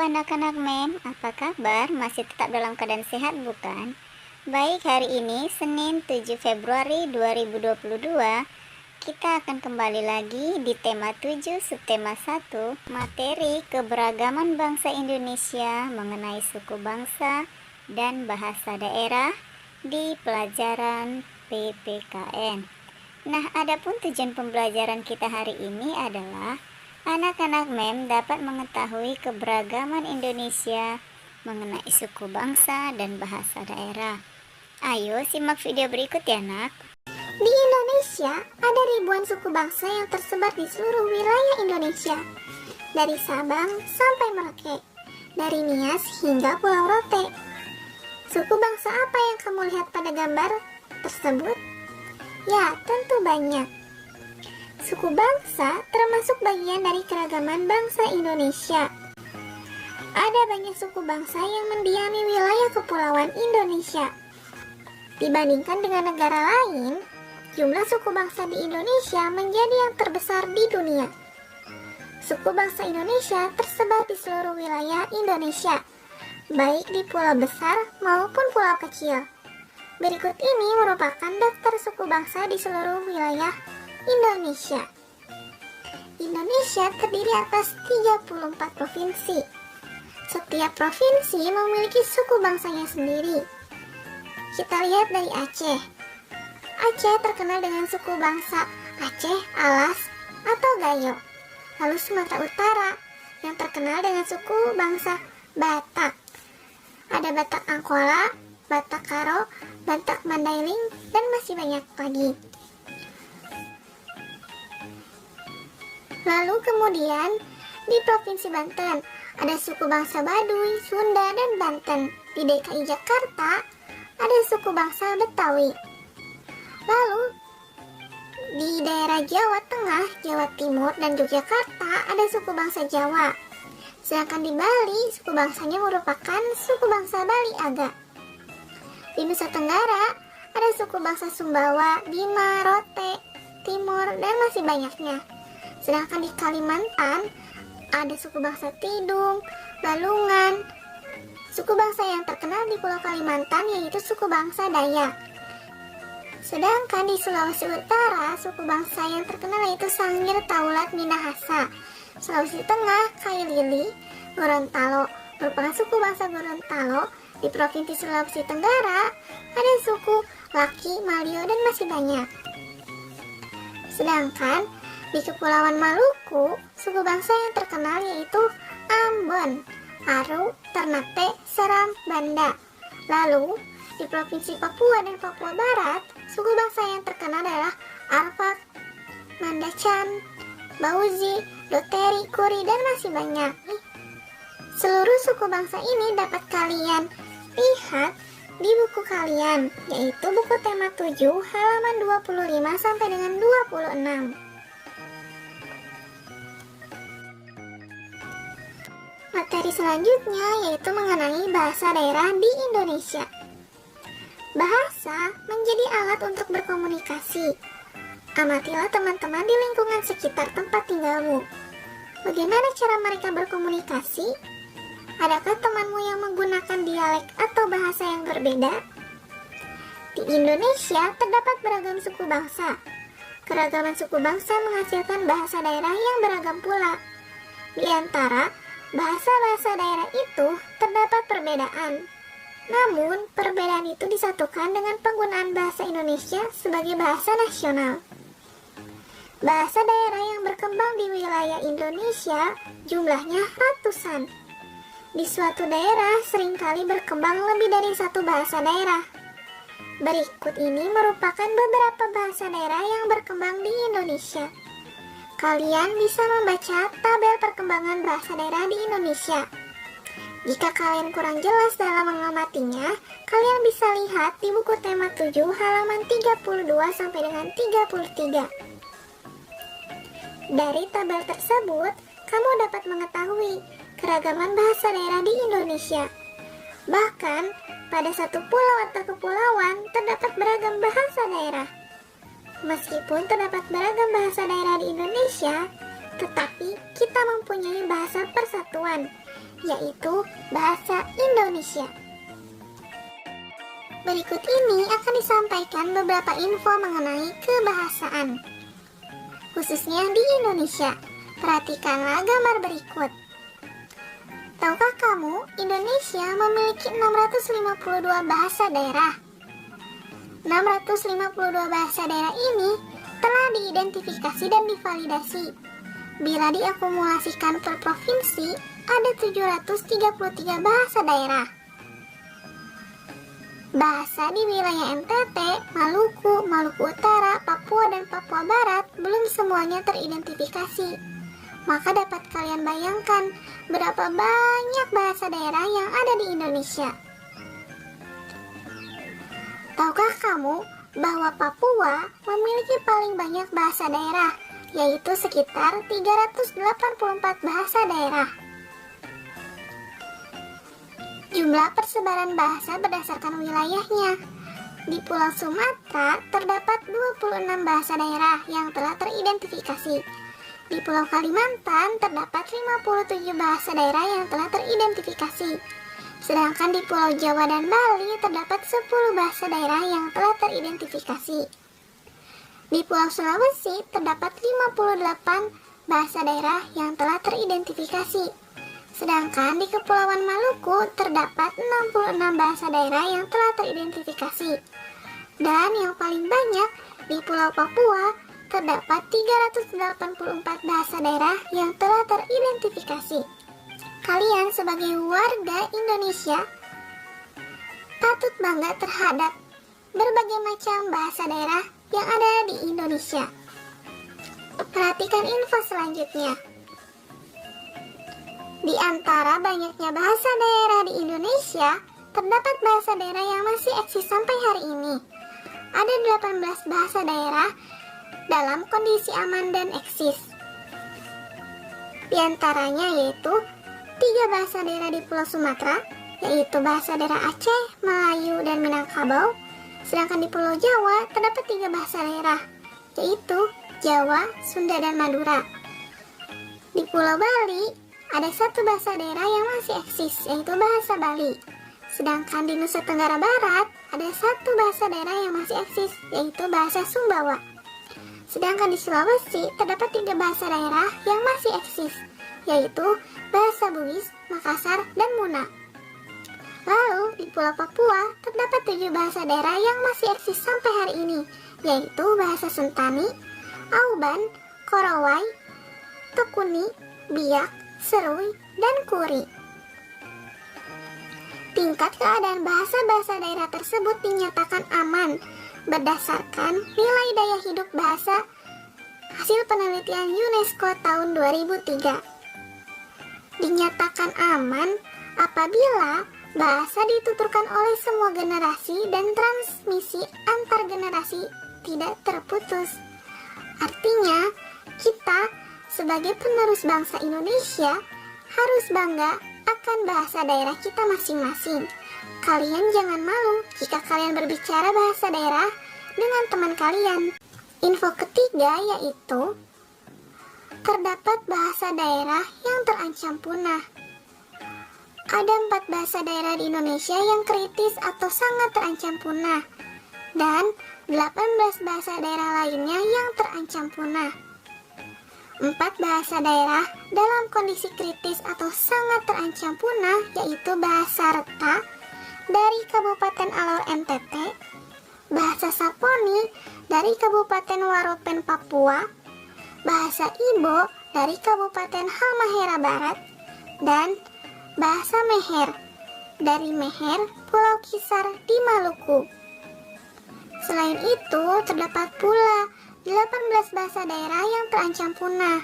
anak-anak mem, apa kabar? Masih tetap dalam keadaan sehat bukan? Baik, hari ini Senin 7 Februari 2022 kita akan kembali lagi di tema 7 subtema 1 materi keberagaman bangsa Indonesia mengenai suku bangsa dan bahasa daerah di pelajaran PPKN. Nah, adapun tujuan pembelajaran kita hari ini adalah anak-anak mem dapat mengetahui keberagaman Indonesia mengenai suku bangsa dan bahasa daerah. Ayo simak video berikut ya nak. Di Indonesia ada ribuan suku bangsa yang tersebar di seluruh wilayah Indonesia, dari Sabang sampai Merauke, dari Nias hingga Pulau Rote. Suku bangsa apa yang kamu lihat pada gambar tersebut? Ya, tentu banyak. Suku bangsa termasuk bagian dari keragaman bangsa Indonesia. Ada banyak suku bangsa yang mendiami wilayah kepulauan Indonesia. Dibandingkan dengan negara lain, jumlah suku bangsa di Indonesia menjadi yang terbesar di dunia. Suku bangsa Indonesia tersebar di seluruh wilayah Indonesia, baik di pulau besar maupun pulau kecil. Berikut ini merupakan daftar suku bangsa di seluruh wilayah Indonesia. Indonesia terdiri atas 34 provinsi. Setiap provinsi memiliki suku bangsanya sendiri. Kita lihat dari Aceh. Aceh terkenal dengan suku bangsa Aceh, Alas, atau Gayo. Lalu Sumatera Utara yang terkenal dengan suku bangsa Batak. Ada Batak Angkola, Batak Karo, Batak Mandailing, dan masih banyak lagi. Lalu kemudian di Provinsi Banten ada suku bangsa Baduy, Sunda, dan Banten. Di DKI Jakarta ada suku bangsa Betawi. Lalu di daerah Jawa Tengah, Jawa Timur, dan Yogyakarta ada suku bangsa Jawa. Sedangkan di Bali suku bangsanya merupakan suku bangsa Bali Aga. Di Nusa Tenggara ada suku bangsa Sumbawa, Bima, Rote, Timur, dan masih banyaknya. Sedangkan di Kalimantan ada suku bangsa Tidung, Balungan. Suku bangsa yang terkenal di Pulau Kalimantan yaitu suku bangsa Dayak. Sedangkan di Sulawesi Utara, suku bangsa yang terkenal yaitu Sangir, Taulat, Minahasa. Sulawesi Tengah, Kailili, Gorontalo merupakan suku bangsa Gorontalo. Di Provinsi Sulawesi Tenggara ada suku Laki, Malio, dan masih banyak. Sedangkan di Kepulauan Maluku, suku bangsa yang terkenal yaitu Ambon, Aru, Ternate, Seram, Banda. Lalu, di Provinsi Papua dan Papua Barat, suku bangsa yang terkenal adalah Arfak, Mandacan, Bauzi, Doteri, Kuri, dan masih banyak. Seluruh suku bangsa ini dapat kalian lihat di buku kalian, yaitu buku tema 7 halaman 25 sampai dengan 26. Materi selanjutnya yaitu mengenai bahasa daerah di Indonesia. Bahasa menjadi alat untuk berkomunikasi. Amatilah teman-teman di lingkungan sekitar tempat tinggalmu. Bagaimana cara mereka berkomunikasi? Adakah temanmu yang menggunakan dialek atau bahasa yang berbeda? Di Indonesia terdapat beragam suku bangsa. Keragaman suku bangsa menghasilkan bahasa daerah yang beragam pula. Di antara bahasa-bahasa daerah itu terdapat perbedaan. Namun, perbedaan itu disatukan dengan penggunaan bahasa Indonesia sebagai bahasa nasional. Bahasa daerah yang berkembang di wilayah Indonesia jumlahnya ratusan. Di suatu daerah seringkali berkembang lebih dari satu bahasa daerah. Berikut ini merupakan beberapa bahasa daerah yang berkembang di Indonesia. Kalian bisa membaca tabel perkembangan bahasa daerah di Indonesia. Jika kalian kurang jelas dalam mengamatinya, kalian bisa lihat di buku tema 7 halaman 32 sampai dengan 33. Dari tabel tersebut, kamu dapat mengetahui keragaman bahasa daerah di Indonesia. Bahkan, pada satu pulau atau kepulauan terdapat beragam bahasa daerah. Meskipun terdapat beragam bahasa daerah di Indonesia, tetapi kita mempunyai bahasa persatuan, yaitu bahasa Indonesia. Berikut ini akan disampaikan beberapa info mengenai kebahasaan, khususnya di Indonesia. Perhatikanlah gambar berikut. Tahukah kamu, Indonesia memiliki 652 bahasa daerah. 652 bahasa daerah ini telah diidentifikasi dan divalidasi. Bila diakumulasikan per provinsi, ada 733 bahasa daerah. Bahasa di wilayah NTT, Maluku, Maluku Utara, Papua, dan Papua Barat belum semuanya teridentifikasi. Maka dapat kalian bayangkan berapa banyak bahasa daerah yang ada di Indonesia. Tahukah kamu bahwa Papua memiliki paling banyak bahasa daerah, yaitu sekitar 384 bahasa daerah. Jumlah persebaran bahasa berdasarkan wilayahnya. Di Pulau Sumatera terdapat 26 bahasa daerah yang telah teridentifikasi. Di Pulau Kalimantan terdapat 57 bahasa daerah yang telah teridentifikasi. Sedangkan di Pulau Jawa dan Bali terdapat 10 bahasa daerah yang telah teridentifikasi. Di Pulau Sulawesi terdapat 58 bahasa daerah yang telah teridentifikasi. Sedangkan di Kepulauan Maluku terdapat 66 bahasa daerah yang telah teridentifikasi. Dan yang paling banyak di Pulau Papua terdapat 384 bahasa daerah yang telah teridentifikasi. Kalian sebagai warga Indonesia patut bangga terhadap berbagai macam bahasa daerah yang ada di Indonesia. Perhatikan info selanjutnya. Di antara banyaknya bahasa daerah di Indonesia, terdapat bahasa daerah yang masih eksis sampai hari ini. Ada 18 bahasa daerah dalam kondisi aman dan eksis. Di antaranya yaitu 3 bahasa daerah di Pulau Sumatera, yaitu bahasa daerah Aceh, Melayu, dan Minangkabau. Sedangkan di Pulau Jawa terdapat 3 bahasa daerah, yaitu Jawa, Sunda, dan Madura. Di Pulau Bali ada 1 bahasa daerah yang masih eksis, yaitu bahasa Bali. Sedangkan di Nusa Tenggara Barat ada 1 bahasa daerah yang masih eksis, yaitu bahasa Sumbawa. Sedangkan di Sulawesi terdapat 3 bahasa daerah yang masih eksis, yaitu bahasa Bugis, Makassar, dan Muna. Lalu di Pulau Papua terdapat 7 bahasa daerah yang masih eksis sampai hari ini, yaitu bahasa Sentani, Auban, Korowai, Tukuni, Biak, Serui, dan Kuri. Tingkat keadaan bahasa-bahasa daerah tersebut dinyatakan aman berdasarkan nilai daya hidup bahasa hasil penelitian UNESCO tahun 2003. Dinyatakan aman apabila bahasa dituturkan oleh semua generasi dan transmisi antar generasi tidak terputus. Artinya, kita sebagai penerus bangsa Indonesia harus bangga akan bahasa daerah kita masing-masing. Kalian jangan malu jika kalian berbicara bahasa daerah dengan teman kalian. Info ketiga yaitu terdapat bahasa daerah yang terancam punah. Ada 4 bahasa daerah di Indonesia yang kritis atau sangat terancam punah, dan 18 bahasa daerah lainnya yang terancam punah. 4 bahasa daerah dalam kondisi kritis atau sangat terancam punah yaitu bahasa Reta dari Kabupaten Alor NTT, bahasa Saponi dari Kabupaten Waropen Papua, bahasa Ibo dari Kabupaten Halmahera Barat, dan bahasa Meher dari Meher, Pulau Kisar di Maluku. Selain itu, terdapat pula 18 bahasa daerah yang terancam punah.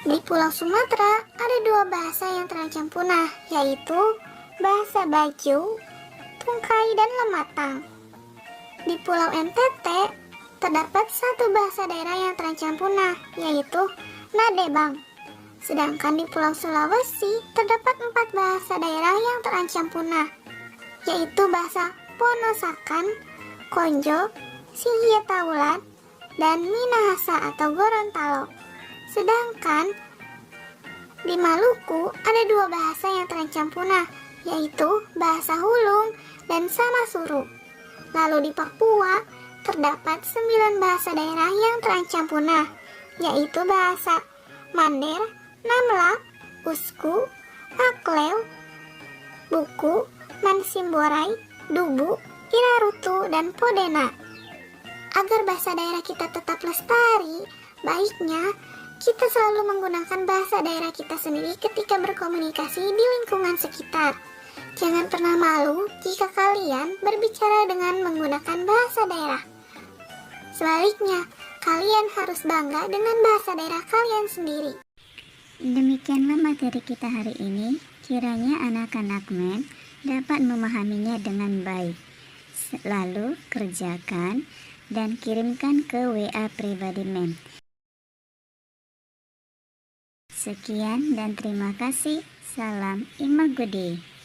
Di Pulau Sumatera ada 2 bahasa yang terancam punah, yaitu bahasa Baju, Tungkai, dan Lematang. Di Pulau NTT terdapat 1 bahasa daerah yang terancam punah, yaitu Nadebang. Sedangkan di Pulau Sulawesi terdapat 4 bahasa daerah yang terancam punah, yaitu bahasa Ponosakan, Konjo, Sihia Taulat, dan Minahasa atau Gorontalo. Sedangkan Di Maluku ada dua bahasa yang terancam punah, yaitu bahasa Hulung dan Samasuru. Lalu di Papua terdapat 9 bahasa daerah yang terancam punah, yaitu bahasa Mander, Namlak, Usku, Akleu, Buku, Mansimborai, Dubu, Irarutu, dan Podena. Agar bahasa daerah kita tetap lestari, baiknya kita selalu menggunakan bahasa daerah kita sendiri ketika berkomunikasi di lingkungan sekitar. Jangan pernah malu jika kalian berbicara dengan menggunakan bahasa daerah. Sebaliknya, kalian harus bangga dengan bahasa daerah kalian sendiri. Demikianlah materi kita hari ini. Kiranya anak-anak MEM dapat memahaminya dengan baik. Lalu kerjakan dan kirimkan ke WA pribadi MEM. Sekian dan terima kasih. Salam Imagudi.